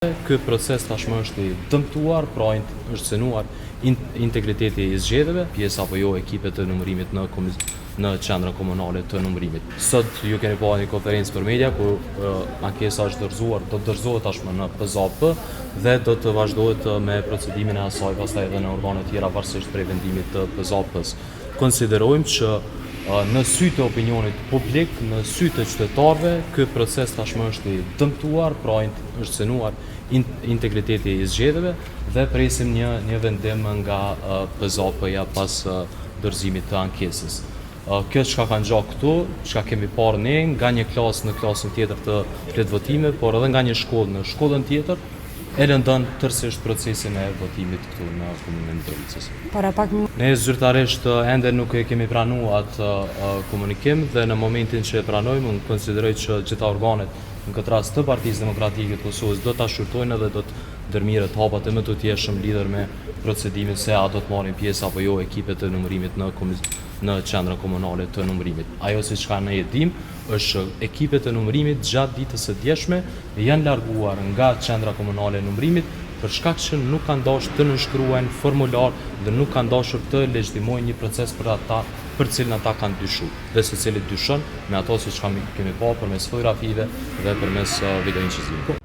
Ky proces tashmë është i dëmtuar, pra është cënuar integriteti i zgjedhjeve, pjesë apo jo ekipe të numërimit në qendrën komunale të numërimit. Sot ju keni pa një konferencë për media ku ankesa është dorëzuar, do të dorëzohet tashmë në PZAP dhe do të vazhdohet me procedimin e asaj pastaj edhe në organe tjera varësisht prej vendimit të PZAP-s. Konsiderojmë që në sy të opinionit publik, në sy të qytetarëve, ky proces tashmë është i dëmtuar, pra është cënuar integriteti i zgjedhjeve dhe presim një vendim nga PZAP-ja pas dorëzimit të ankesës. Kjo çka ka ngjatur këtu, çka kemi parë ne nga një klasë në klasën tjetër të fletvotime, por edhe nga një shkollë në shkollën tjetër, e lëndon tërësisht procesin e votimit këtu në komunën e Mitrovicës. Ne zyrtarisht ende nuk e kemi pranuar atë komunikim dhe në momentin që e pranojmë, unë konsideroj që gjitha organet, në këtë rast të Partisë Demokratike të Kosovës, do ta shqyrtojnë dhe do të ndërmirët hapat e më të tjeshëm lidhur me procedimin se a do të marrin pjesë apo jo ekipet të numërimit në qendrën komunale të numërimit. Ajo siç ka ne e dim, është ekipet e numërimit gjatë ditës së djeshme janë larguar nga qendra komunale e numërimit për shkak që nuk kanë dashur të nënshkruajnë formular dhe nuk kanë dashur të legjitimojnë një proces për cilin ata kanë dyshuar. Dhe secili dyshon me ato siç kemi pa përmes fotografive dhe përmes videoinqizimit.